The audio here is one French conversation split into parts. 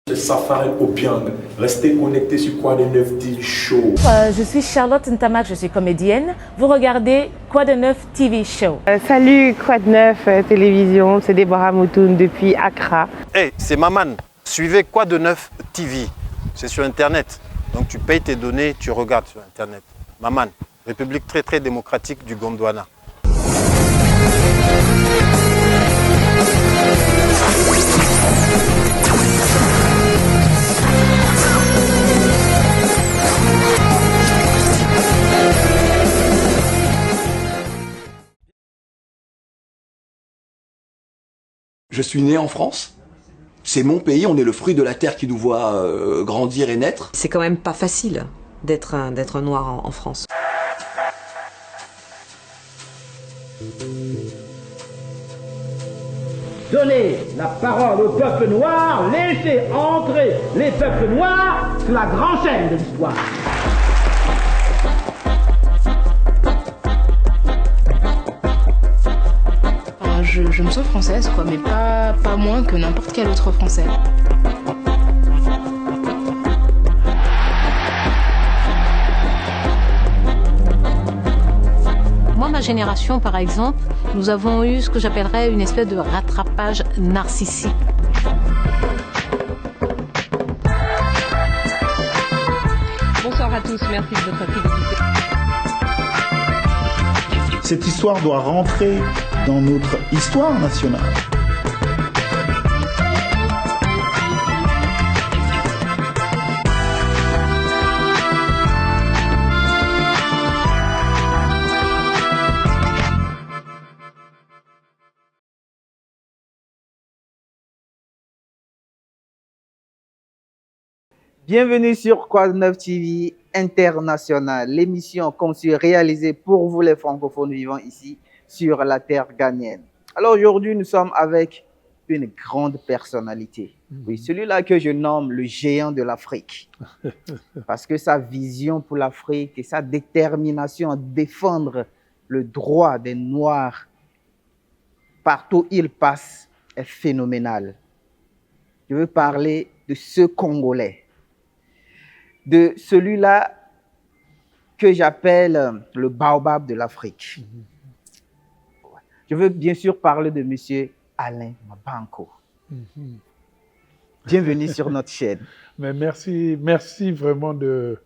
C'est Safari Obiang. Restez connectés sur Quoi de Neuf TV Show. Je suis Charlotte Ntamak, je suis comédienne. Vous regardez Quoi de Neuf TV Show. Salut Quoi de Neuf Télévision, c'est Déborah Moutoun depuis Accra. Hey, c'est Maman. Suivez Quoi de Neuf TV. C'est sur Internet. Donc tu payes tes données, tu regardes sur Internet. Maman, République très démocratique du Gondwana. Je suis né en France. C'est mon pays, on est le fruit de la terre qui nous voit grandir et naître. C'est quand même pas facile d'être noir en France. Donnez la parole au peuple noir, laissez entrer les peuples noirs sur la grande chaîne de l'histoire. Je me sens française, quoi, mais pas moins que n'importe quel autre Français. Moi, ma génération, par exemple, nous avons eu ce que j'appellerais une espèce de rattrapage narcissique. Bonsoir à tous, merci de votre fidélité. Cette histoire doit rentrer dans notre histoire nationale. Bienvenue sur Quoi de Neuf TV International, l'émission conçue et réalisée pour vous les francophones vivant ici sur la terre ghanéenne. Alors aujourd'hui, nous sommes avec une grande personnalité. Oui, celui-là que je nomme le géant de l'Afrique. Parce que sa vision pour l'Afrique et sa détermination à défendre le droit des Noirs partout où il passe est phénoménale. Je veux parler de ce Congolais, de celui-là que j'appelle le baobab de l'Afrique. Je veux bien sûr parler de M. Alain Mabanko. Bienvenue sur notre chaîne. Mais merci vraiment de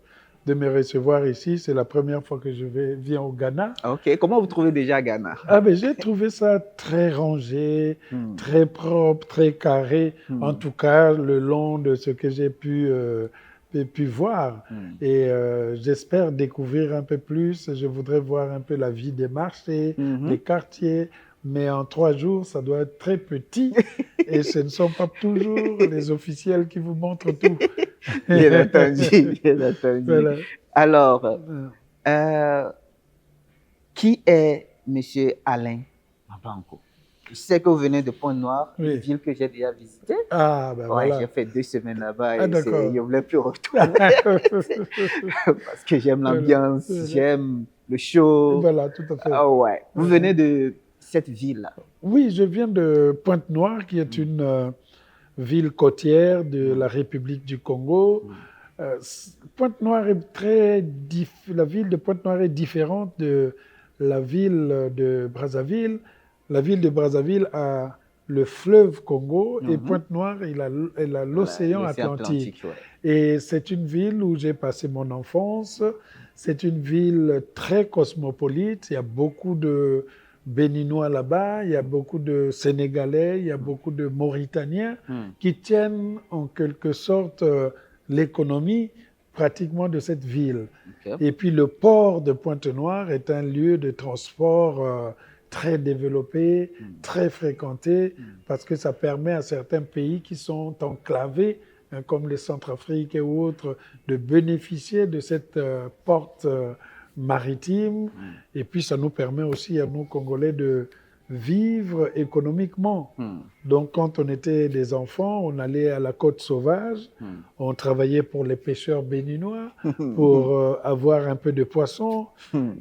me recevoir ici. C'est la première fois que je viens au Ghana. Ok, comment vous trouvez déjà Ghana? J'ai trouvé ça très rangé, très propre, très carré. En tout cas, le long de ce que j'ai pu voir. Et j'espère découvrir un peu plus. Je voudrais voir un peu la vie des marchés, des quartiers. Mais en 3 jours, ça doit être très petit. Et ce ne sont pas toujours les officiels qui vous montrent tout. Bien entendu, bien entendu. Voilà. Alors, qui est M. Alain Mabanko? Je sais que vous venez de Pointe-Noire, une ville que j'ai déjà visitée. Ah, ben voilà. J'ai fait 2 semaines là-bas et je ne voulais plus retourner. Parce que j'aime l'ambiance, j'aime le show. Voilà, tout à fait. Ah ouais. Vous venez de cette ville-là? Oui, je viens de Pointe-Noire, qui est une ville côtière de la République du Congo. Pointe-Noire est la ville de Pointe-Noire est différente de la ville de Brazzaville. La ville de Brazzaville a le fleuve Congo et Pointe-Noire, elle a l'océan Atlantique. Ouais. Et c'est une ville où j'ai passé mon enfance. C'est une ville très cosmopolite. Il y a beaucoup de Béninois là-bas, il y a beaucoup de Sénégalais, il y a beaucoup de Mauritaniens qui tiennent en quelque sorte l'économie pratiquement de cette ville. Okay. Et puis le port de Pointe-Noire est un lieu de transport très développé, très fréquenté, parce que ça permet à certains pays qui sont enclavés, comme les Centrafrique et autres, de bénéficier de cette porte maritime. Et puis ça nous permet aussi à nous, Congolais, de vivre économiquement. Donc quand on était des enfants, on allait à la côte sauvage, on travaillait pour les pêcheurs béninois pour avoir un peu de poisson.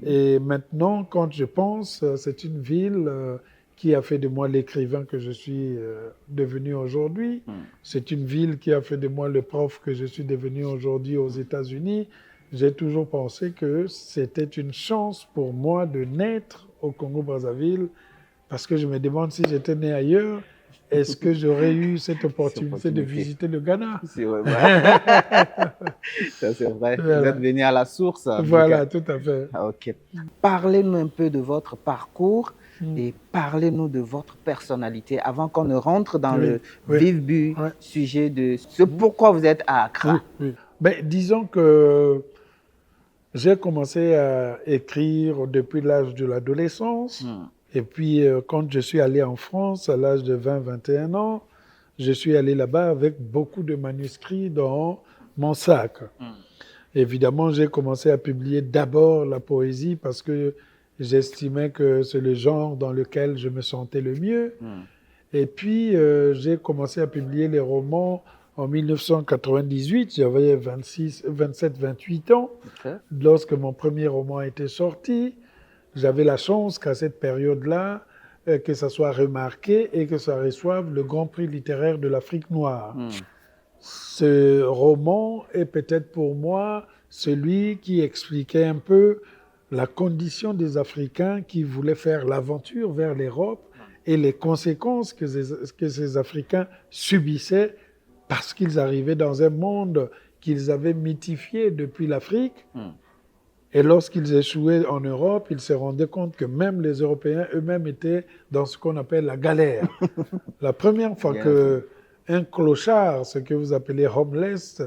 Et maintenant, quand je pense, c'est une ville qui a fait de moi l'écrivain que je suis devenu aujourd'hui. C'est une ville qui a fait de moi le prof que je suis devenu aujourd'hui aux États-Unis. J'ai toujours pensé que c'était une chance pour moi de naître au Congo-Brazzaville, parce que je me demande si j'étais né ailleurs, est-ce que j'aurais eu cette opportunité de visiter le Ghana? C'est vrai. Ça, c'est vrai. Voilà. Vous êtes venu à la source. Voilà, tout à fait. Ok. Parlez-nous un peu de votre parcours et parlez-nous de votre personnalité avant qu'on ne rentre dans le vif du sujet de ce pourquoi vous êtes à Accra. Ben, disons que j'ai commencé à écrire depuis l'âge de l'adolescence. Et puis, quand je suis allé en France à l'âge de 20-21 ans, je suis allé là-bas avec beaucoup de manuscrits dans mon sac. Évidemment, j'ai commencé à publier d'abord la poésie parce que j'estimais que c'est le genre dans lequel je me sentais le mieux. Et puis, j'ai commencé à publier les romans en 1998. J'avais 27-28 ans lorsque mon premier roman a été sorti. J'avais la chance qu'à cette période-là, que ça soit remarqué et que ça reçoive le Grand Prix littéraire de l'Afrique noire. Ce roman est peut-être pour moi celui qui expliquait un peu la condition des Africains qui voulaient faire l'aventure vers l'Europe et les conséquences que ces Africains subissaient parce qu'ils arrivaient dans un monde qu'ils avaient mythifié depuis l'Afrique. Et lorsqu'ils échouaient en Europe, ils se rendaient compte que même les Européens eux-mêmes étaient dans ce qu'on appelle la galère. La première fois qu'un clochard, ce que vous appelez homeless,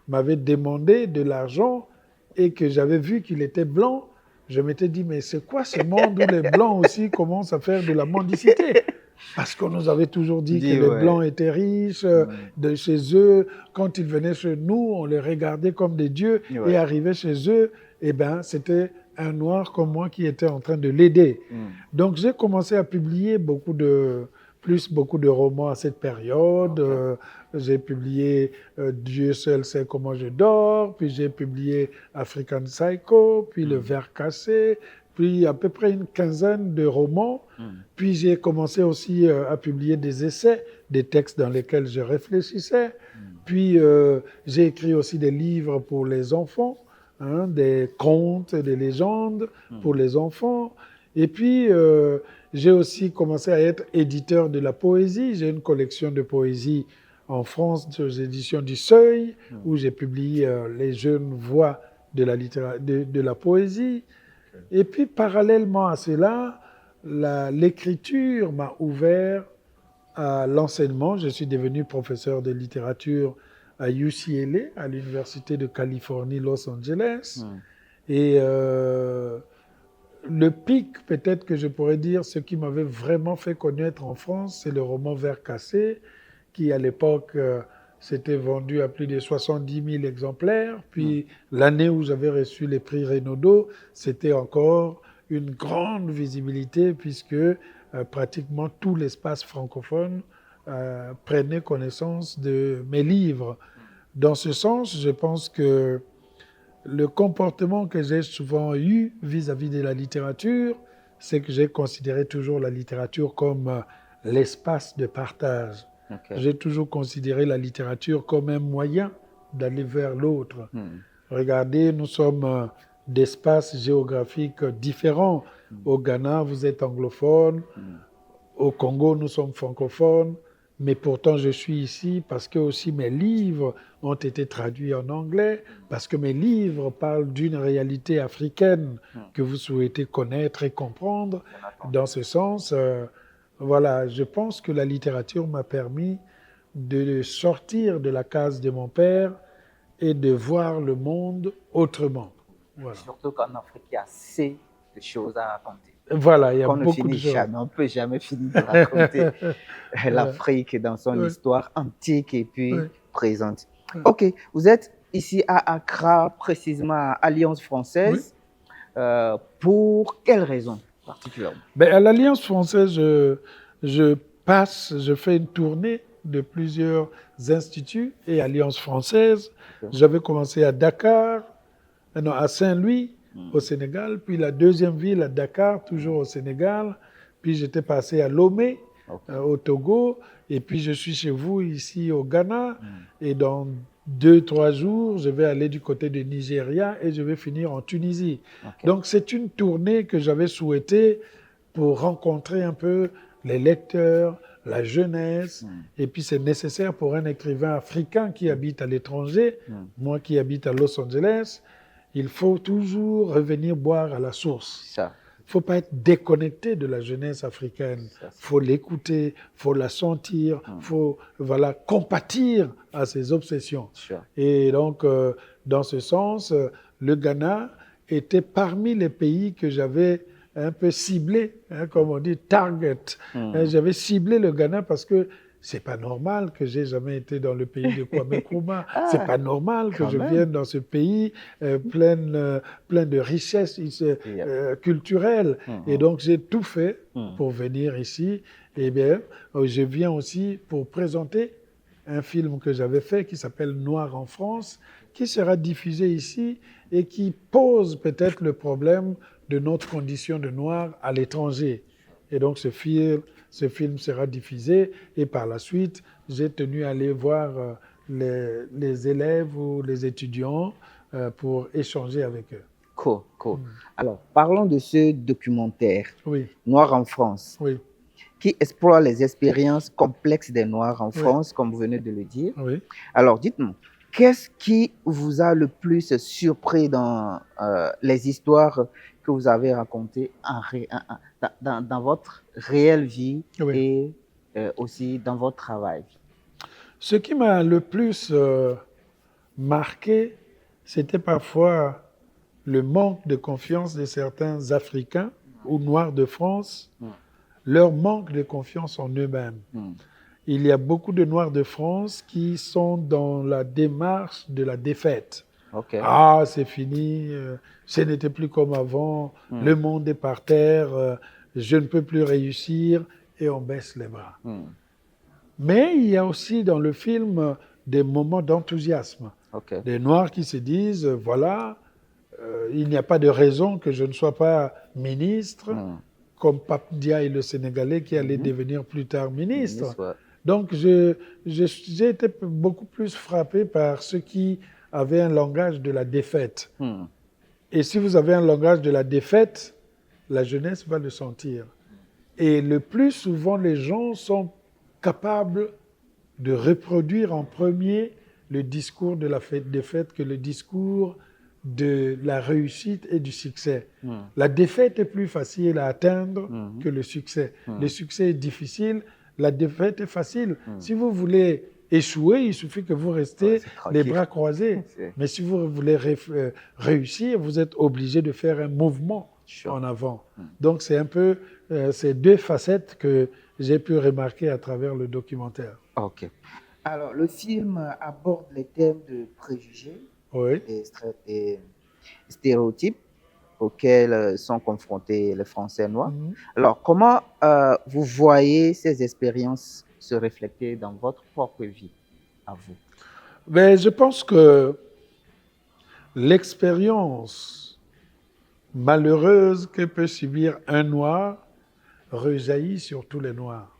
m'avait demandé de l'argent et que j'avais vu qu'il était blanc, je m'étais dit, mais c'est quoi ce monde où les blancs aussi commencent à faire de la mendicité? Parce qu'on nous avait toujours dit que les blancs étaient riches de chez eux. Quand ils venaient chez nous, on les regardait comme des dieux et arrivaient chez eux, eh ben, c'était un noir comme moi qui était en train de l'aider. Donc j'ai commencé à publier beaucoup de romans à cette période. J'ai publié Dieu seul sait comment je dors, puis j'ai publié African Psycho, puis Le Ver cassé, puis à peu près une quinzaine de romans. Puis j'ai commencé aussi à publier des essais, des textes dans lesquels je réfléchissais. Puis j'ai écrit aussi des livres pour les enfants, des contes, des légendes pour les enfants. Et puis j'ai aussi commencé à être éditeur de la poésie. J'ai une collection de poésie en France aux éditions du Seuil, où j'ai publié les jeunes voix de la poésie. Et puis, parallèlement à cela, l'écriture m'a ouvert à l'enseignement. Je suis devenu professeur de littérature à UCLA, à l'Université de Californie, Los Angeles. Et le pic, peut-être que je pourrais dire, ce qui m'avait vraiment fait connaître en France, c'est le roman Ver cassé, qui à l'époque s'était vendu à plus de 70 000 exemplaires. Puis l'année où j'avais reçu les prix Renaudot, c'était encore une grande visibilité puisque pratiquement tout l'espace francophone prenait connaissance de mes livres. Dans ce sens, je pense que le comportement que j'ai souvent eu vis-à-vis de la littérature, c'est que j'ai considéré toujours la littérature comme l'espace de partage. J'ai toujours considéré la littérature comme un moyen d'aller vers l'autre. Regardez, nous sommes d'espaces géographiques différents. Au Ghana, vous êtes anglophone. Au Congo, nous sommes francophones. Mais pourtant, je suis ici parce que aussi mes livres ont été traduits en anglais, parce que mes livres parlent d'une réalité africaine que vous souhaitez connaître et comprendre. Dans ce sens, voilà, je pense que la littérature m'a permis de sortir de la case de mon père et de voir le monde autrement. Voilà. Surtout qu'en Afrique, il y a assez de choses à raconter. Voilà, il y a beaucoup de choses. On ne peut jamais finir de raconter l'Afrique dans son histoire antique et puis présente. Ok, vous êtes ici à Accra, précisément à Alliance française. Pour quelle raison particulièrement? À l'Alliance française, je fais une tournée de plusieurs instituts et Alliance française. J'avais commencé à Dakar, à Saint-Louis, au Sénégal, puis la deuxième ville à Dakar, toujours au Sénégal, puis j'étais passé à Lomé, au Togo, et puis je suis chez vous ici au Ghana, et dans 2-3 jours, je vais aller du côté du Nigeria et je vais finir en Tunisie. Donc c'est une tournée que j'avais souhaitée pour rencontrer un peu les lecteurs, la jeunesse, et puis c'est nécessaire pour un écrivain africain qui habite à l'étranger, moi qui habite à Los Angeles, il faut toujours revenir boire à la source. Il ne faut pas être déconnecté de la jeunesse africaine. Il faut l'écouter, il faut la sentir, il faut compatir à ses obsessions. Et donc, dans ce sens, le Ghana était parmi les pays que j'avais un peu ciblé, comme on dit, target. J'avais ciblé le Ghana parce que c'est pas normal que j'ai jamais été dans le pays de Kwame Nkrumah. C'est pas normal que je vienne dans ce pays plein de richesses culturelles. Et donc j'ai tout fait pour venir ici. Et bien, je viens aussi pour présenter un film que j'avais fait qui s'appelle Noir en France, qui sera diffusé ici et qui pose peut-être le problème de notre condition de noir à l'étranger. Et donc ce film sera diffusé et par la suite, j'ai tenu à aller voir les élèves ou les étudiants pour échanger avec eux. Cool. Alors, parlons de ce documentaire, Noir en France, qui explore les expériences complexes des Noirs en France, comme vous venez de le dire. Alors, dites-moi, qu'est-ce qui vous a le plus surpris dans les histoires que vous avez racontées dans votre réelle vie et aussi dans votre travail? Ce qui m'a le plus marqué, c'était parfois le manque de confiance de certains Africains ou Noirs de France, leur manque de confiance en eux-mêmes. Il y a beaucoup de Noirs de France qui sont dans la démarche de la défaite. Ah, c'est fini, ce n'était plus comme avant, le monde est par terre, je ne peux plus réussir, et on baisse les bras. Mais il y a aussi dans le film des moments d'enthousiasme. Des Noirs qui se disent, voilà, il n'y a pas de raison que je ne sois pas ministre, comme Pape Ndiaye, le Sénégalais, qui allait devenir plus tard ministre. Donc, j'ai été beaucoup plus frappé par ceux qui avaient un langage de la défaite. Et si vous avez un langage de la défaite, la jeunesse va le sentir. Et le plus souvent, les gens sont capables de reproduire en premier le discours de la défaite que le discours de la réussite et du succès. La défaite est plus facile à atteindre que le succès. Le succès est difficile, la défaite est facile. Si vous voulez échouer, il suffit que vous restez les bras croisés. Mais si vous voulez réussir, vous êtes obligé de faire un mouvement en avant. Donc c'est un peu ces deux facettes que j'ai pu remarquer à travers le documentaire. Alors le film aborde les thèmes de préjugés et stéréotypes auxquels sont confrontés les Français noirs. Alors, comment vous voyez ces expériences se refléter dans votre propre vie, à vous? Mais je pense que l'expérience malheureuse que peut subir un noir rejaillit sur tous les noirs.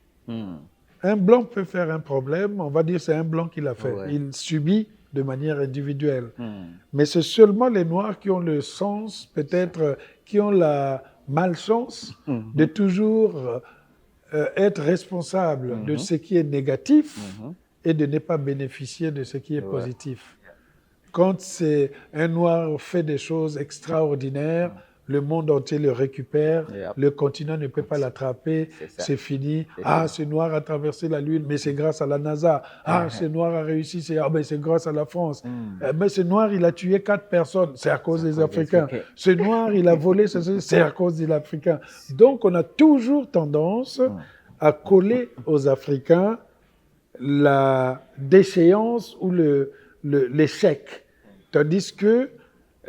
Un blanc peut faire un problème, on va dire c'est un blanc qui l'a fait. Il subit de manière individuelle. Mais c'est seulement les Noirs qui ont le sens, peut-être, qui ont la malchance de toujours être responsables de ce qui est négatif et de ne pas bénéficier de ce qui est positif. Quand c'est un Noir fait des choses extraordinaires, le monde entier le récupère, le continent ne peut pas l'attraper, c'est fini. Ah, ce Noir a traversé la Lune, mais c'est grâce à la NASA. Ah, ce Noir a réussi, c'est grâce à la France. Mais ce Noir, il a tué 4 personnes, c'est à cause des Africains. Ce Noir, il a volé, c'est à cause des Africains. Donc, on a toujours tendance à coller aux Africains la déchéance ou l'échec. Tandis que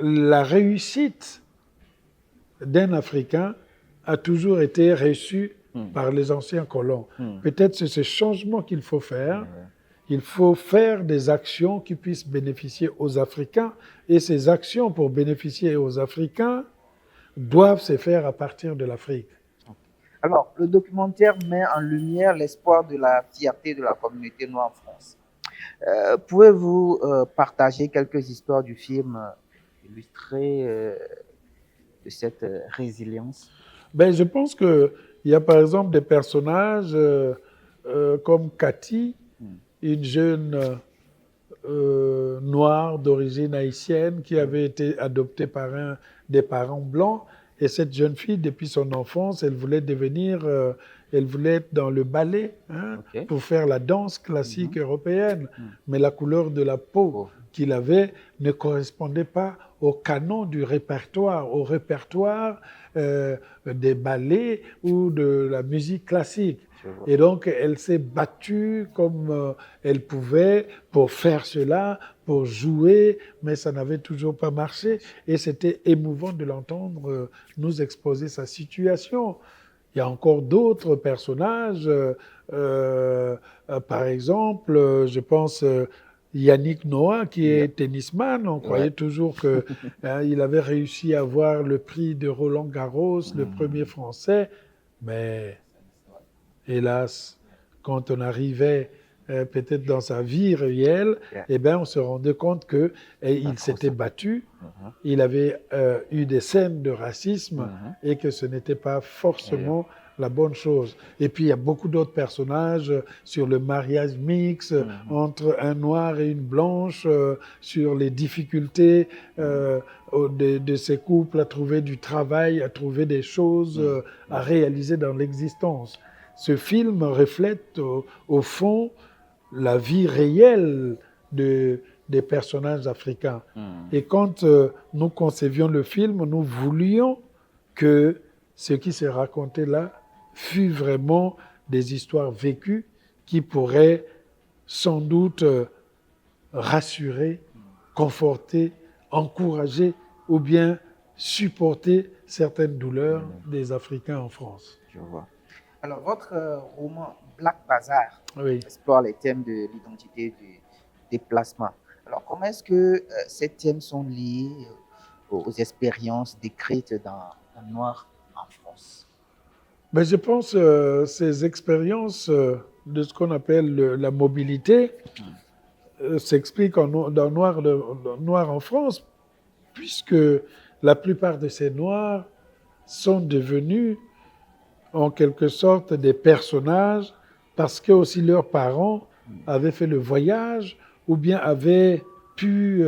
la réussite d'un Africain a toujours été reçu par les anciens colons. Peut-être c'est ce changement qu'il faut faire. Il faut faire des actions qui puissent bénéficier aux Africains. Et ces actions pour bénéficier aux Africains doivent se faire à partir de l'Afrique. Alors, le documentaire met en lumière l'espoir de la fierté de la communauté noire en France. Pouvez-vous partager quelques histoires du film illustrées de cette résilience? Ben, je pense qu'il y a par exemple des personnages comme Cathy, une jeune noire d'origine haïtienne qui avait été adoptée par des parents blancs. Et cette jeune fille, depuis son enfance, elle voulait être dans le ballet pour faire la danse classique européenne. Mais la couleur de la peau qu'il avait ne correspondait pas au canon du répertoire, au répertoire des ballets ou de la musique classique. Et donc, elle s'est battue comme elle pouvait pour faire cela, pour jouer, mais ça n'avait toujours pas marché. Et c'était émouvant de l'entendre nous exposer sa situation. Il y a encore d'autres personnages. Par exemple, je pense Yannick Noah, qui est tennisman. On croyait toujours qu'il avait réussi à avoir le prix de Roland Garros, le premier français. Mais hélas, quand on arrivait peut-être dans sa vie réelle, eh ben, on se rendait compte qu'il s'était battu, il avait eu des scènes de racisme et que ce n'était pas forcément la bonne chose. Et puis, il y a beaucoup d'autres personnages sur le mariage mixte entre un noir et une blanche, sur les difficultés de ces couples à trouver du travail, à trouver des choses à réaliser dans l'existence. Ce film reflète au fond la vie réelle des personnages africains. Et quand nous concevions le film, nous voulions que ce qui s'est raconté là fût vraiment des histoires vécues qui pourraient sans doute rassurer, conforter, encourager ou bien supporter certaines douleurs des Africains en France. Je vois. Alors, votre roman Black Bazar explore les thèmes de l'identité, du déplacement. Alors, comment est-ce que ces thèmes sont liés aux expériences décrites dans Noir en France? Ben, je pense que ces expériences de ce qu'on appelle la mobilité s'expliquent dans Noir en France, puisque la plupart de ces Noirs sont devenus en quelque sorte des personnages parce que aussi leurs parents avaient fait le voyage ou bien avaient pu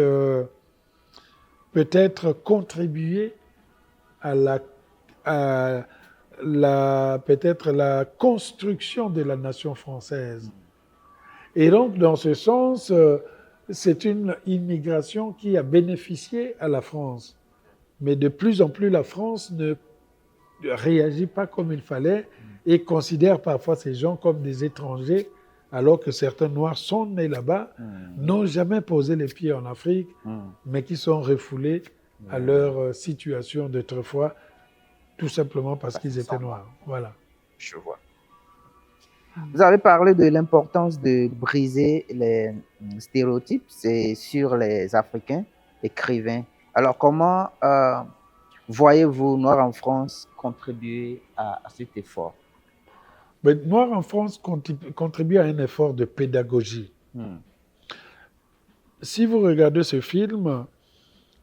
peut-être contribuer à peut-être la construction de la nation française. Et donc, dans ce sens, c'est une immigration qui a bénéficié à la France. Mais de plus en plus, la France ne réagit pas comme il fallait et considère parfois ces gens comme des étrangers, alors que certains Noirs sont nés là-bas, n'ont jamais posé les pieds en Afrique, mais qui sont refoulés à leur situation d'autrefois, tout simplement parce qu'ils étaient Noirs. Voilà. Je vois. Vous avez parlé de l'importance de briser les stéréotypes sur les Africains écrivains. Alors, comment voyez-vous Noir en France contribuer à cet effort? Mais Noir en France contribue à un effort de pédagogie. Si vous regardez ce film,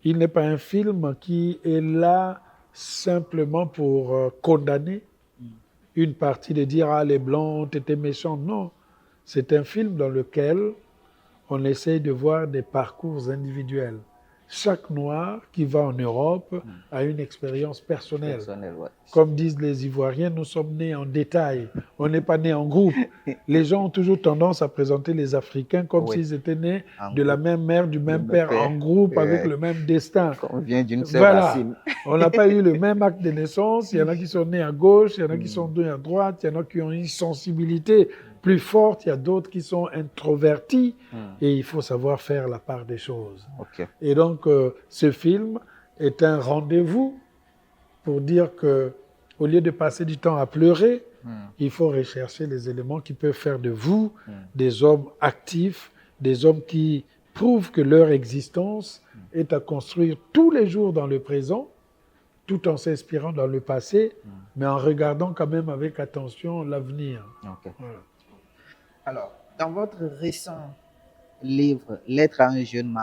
il n'est pas un film qui est là simplement pour condamner une partie, de dire « Ah, les Blancs ont été méchants ». Non, c'est un film dans lequel on essaye de voir des parcours individuels. Chaque Noir qui va en Europe a une expérience personnelle. Comme disent les Ivoiriens, nous sommes nés en détail. On n'est pas nés en groupe. Les gens ont toujours tendance à présenter les Africains comme s'ils étaient nés de la même mère, du même père, en groupe, avec le même destin. On vient d'une seule racine. On n'a pas eu le même acte de naissance. Il y en a qui sont nés à gauche, il y en a qui sont nés à droite, il y en a qui ont une sensibilité plus forte, il y a d'autres qui sont introvertis et il faut savoir faire la part des choses. Et donc, ce film est un rendez-vous pour dire que, au lieu de passer du temps à pleurer, il faut rechercher les éléments qui peuvent faire de vous des hommes actifs, des hommes qui prouvent que leur existence est à construire tous les jours dans le présent tout en s'inspirant dans le passé, mais en regardant quand même avec attention l'avenir. Ok. Voilà. Alors, dans votre récent livre Lettre à un jeune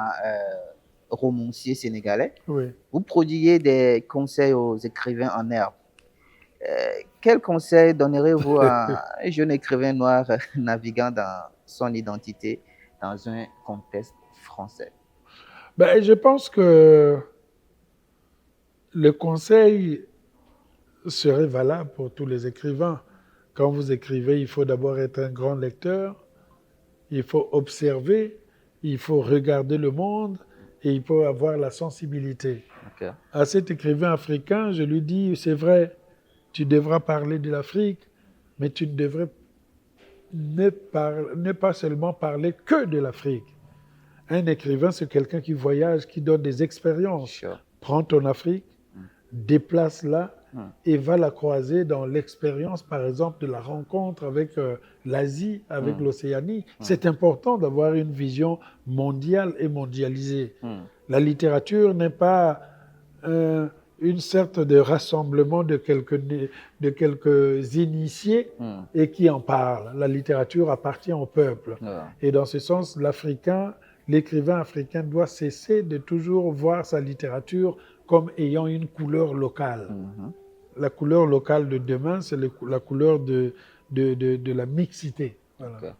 romancier sénégalais, Oui. vous prodiguez des conseils aux écrivains en herbe. Quels conseils donnerez-vous à un jeune écrivain noir naviguant dans son identité dans un contexte français? Ben, je pense que le conseil serait valable pour tous les écrivains. Quand vous écrivez, il faut d'abord être un grand lecteur, il faut observer, il faut regarder le monde et il faut avoir la sensibilité. Okay. À cet écrivain africain, je lui dis, c'est vrai, tu devras parler de l'Afrique, mais tu ne devrais ne pas seulement parler que de l'Afrique. Un écrivain, c'est quelqu'un qui voyage, qui donne des expériences. Sure. Prends ton Afrique, déplace-la et va la croiser dans l'expérience, par exemple, de la rencontre avec l'Asie, avec l'Océanie. C'est important d'avoir une vision mondiale et mondialisée. La littérature n'est pas une sorte de rassemblement de quelques initiés et qui en parlent. La littérature appartient au peuple. Et dans ce sens, l'écrivain africain doit cesser de toujours voir sa littérature comme ayant une couleur locale. La couleur locale de demain, c'est la couleur de la mixité. Voilà. Okay.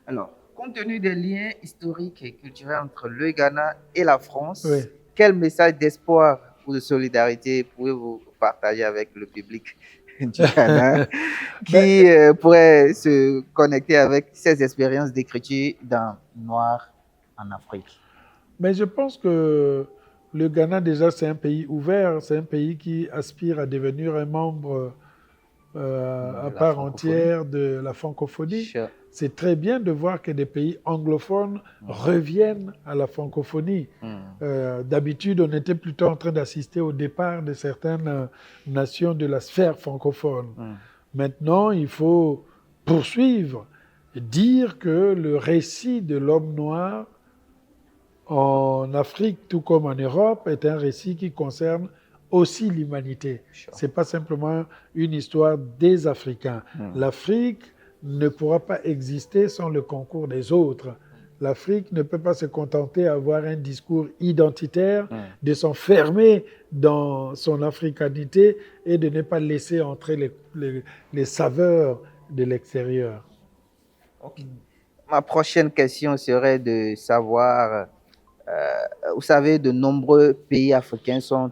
Alors, compte tenu des liens historiques et culturels entre le Ghana et la France, oui. Quel message d'espoir ou de solidarité pouvez-vous partager avec le public du Ghana qui pourrait se connecter avec ces expériences d'écriture dans Noir en Afrique? Mais je pense que le Ghana, déjà, c'est un pays ouvert, c'est un pays qui aspire à devenir un membre à part entière de la francophonie. Sure. C'est très bien de voir que des pays anglophones reviennent à la francophonie. D'habitude, on était plutôt en train d'assister au départ de certaines nations de la sphère francophone. Maintenant, il faut poursuivre, dire que le récit de l'homme noir en Afrique, tout comme en Europe, est un récit qui concerne aussi l'humanité. Ce n'est pas simplement une histoire des Africains. L'Afrique ne pourra pas exister sans le concours des autres. L'Afrique ne peut pas se contenter d'avoir un discours identitaire, de s'enfermer dans son africanité et de ne pas laisser entrer les saveurs de l'extérieur. Okay. Ma prochaine question serait de savoir, vous savez, de nombreux pays africains sont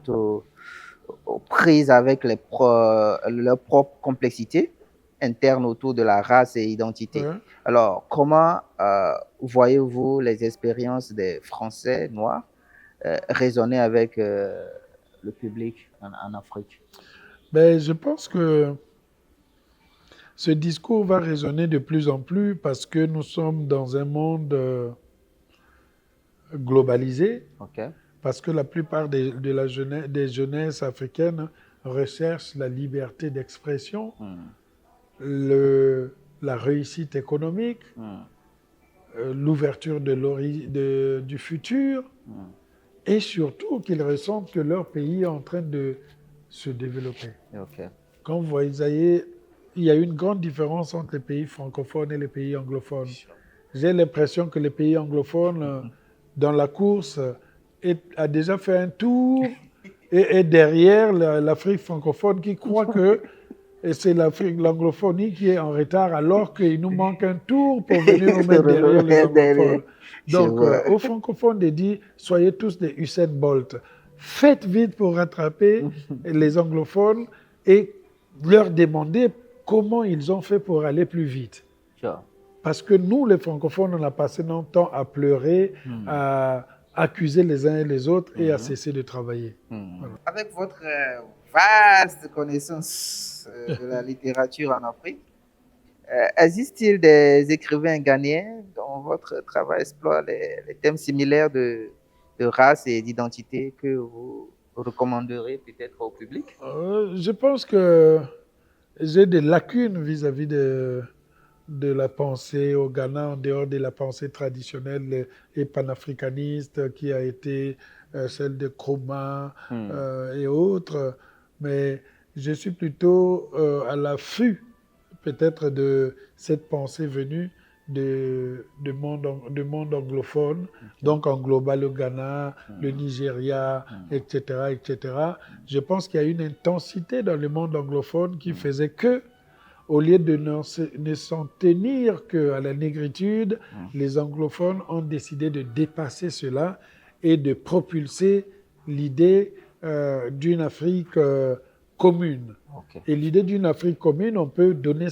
aux prises avec leur propre complexité interne autour de la race et identité. Alors, comment voyez-vous les expériences des Français noirs résonner avec le public en Afrique? Ben, je pense que ce discours va résonner de plus en plus parce que nous sommes dans un monde globalisé, parce que la plupart des jeunesses africaines recherchent la liberté d'expression, la réussite économique, l'ouverture du futur, et surtout qu'ils ressentent que leur pays est en train de se développer. Quand vous voyez, il y a une grande différence entre les pays francophones et les pays anglophones. J'ai l'impression que les pays anglophones, dans la course, a déjà fait un tour et derrière l'Afrique francophone qui croit que c'est l'anglophonie qui est en retard alors qu'il nous manque un tour pour venir nous mettre derrière les anglophones. Donc, aux francophones, ils disent « Soyez tous des Usain Bolt. Faites vite pour rattraper les anglophones et leur demander comment ils ont fait pour aller plus vite. » Parce que nous, les francophones, on a passé notre temps à pleurer, à accuser les uns et les autres et à cesser de travailler. Voilà. Avec votre vaste connaissance de la littérature en Afrique, existe-t-il des écrivains ghanéens dont votre travail explore les thèmes similaires de race et d'identité que vous recommanderez peut-être au public? Je pense que j'ai des lacunes vis-à-vis de la pensée au Ghana, en dehors de la pensée traditionnelle et panafricaniste qui a été celle de Nkrumah et autres, mais je suis plutôt à l'affût peut-être de cette pensée venue de monde anglophone, donc englobant le Ghana, le Nigeria, etc., etc. Je pense qu'il y a une intensité dans le monde anglophone qui faisait que, au lieu de ne s'en tenir qu'à la négritude, les anglophones ont décidé de dépasser cela et de propulser l'idée d'une Afrique commune. Okay. Et l'idée d'une Afrique commune, on peut donner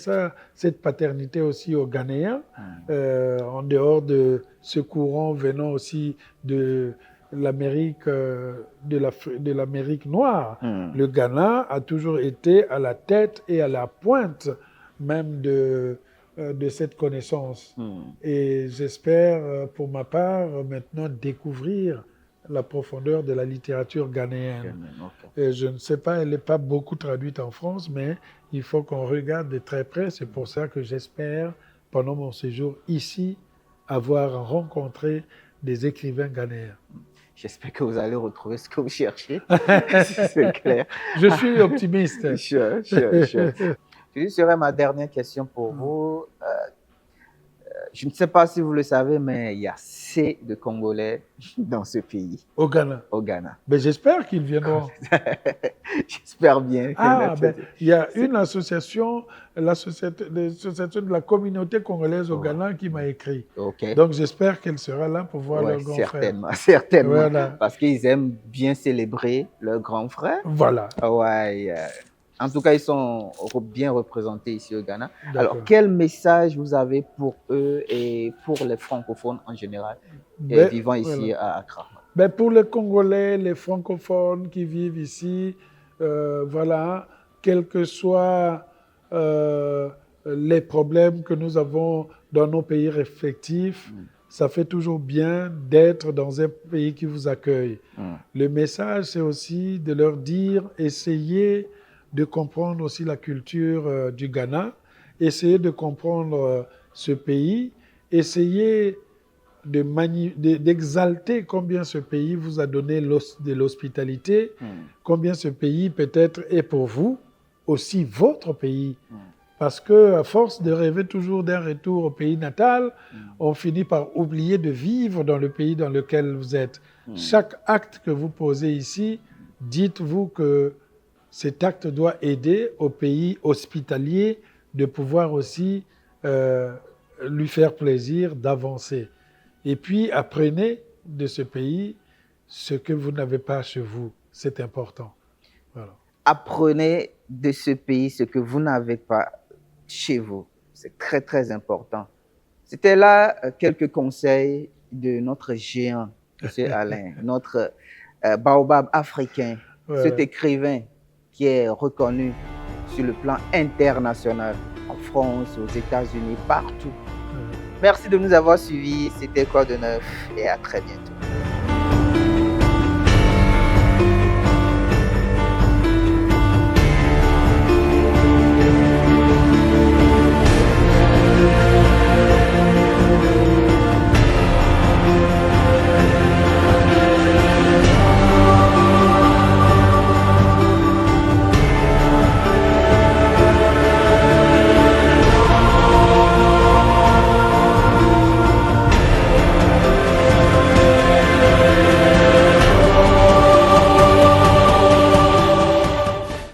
cette paternité aussi aux Ghanéens, en dehors de ce courant venant aussi de l'Amérique de l'Amérique noire. Le Ghana a toujours été à la tête et à la pointe même de cette connaissance. Et j'espère, pour ma part, maintenant découvrir la profondeur de la littérature ghanéenne. Et je ne sais pas, elle n'est pas beaucoup traduite en France, mais il faut qu'on regarde de très près. C'est pour ça que j'espère, pendant mon séjour ici, avoir rencontré des écrivains ghanéens. J'espère que vous allez retrouver ce que vous cherchez. C'est clair. Je suis optimiste. Sure. Ce serait ma dernière question pour vous. Je ne sais pas si vous le savez, mais il y a assez de Congolais dans ce pays. Au Ghana. Au Ghana. Mais j'espère qu'ils viendront. J'espère bien. Il y a une association, l'association de la communauté congolaise au Ghana qui m'a écrit. Okay. Donc j'espère qu'elle sera là pour voir leur grand frère. Certainement. Voilà. Parce qu'ils aiment bien célébrer leur grand frère. Voilà. Ouais. En tout cas, ils sont bien représentés ici au Ghana. Alors, quel message vous avez pour eux et pour les francophones en général vivant ici à Accra? Pour les Congolais, les francophones qui vivent ici, voilà, quels que soient les problèmes que nous avons dans nos pays respectifs, ça fait toujours bien d'être dans un pays qui vous accueille. Le message, c'est aussi de leur dire, essayez de comprendre aussi la culture du Ghana, essayer de comprendre ce pays, essayer d'exalter combien ce pays vous a donné de l'hospitalité, combien ce pays peut-être est pour vous aussi votre pays. Parce qu'à force de rêver toujours d'un retour au pays natal, on finit par oublier de vivre dans le pays dans lequel vous êtes. Chaque acte que vous posez ici, dites-vous que cet acte doit aider au pays hospitalier de pouvoir aussi lui faire plaisir d'avancer. Et puis, apprenez de ce pays ce que vous n'avez pas chez vous. C'est important. Voilà. Apprenez de ce pays ce que vous n'avez pas chez vous. C'est très, très important. C'était là quelques conseils de notre géant, M. Alain, notre baobab africain, cet écrivain qui est reconnu sur le plan international, en France, aux États-Unis, partout. Merci de nous avoir suivis. C'était Quoi de Neuf et à très bientôt.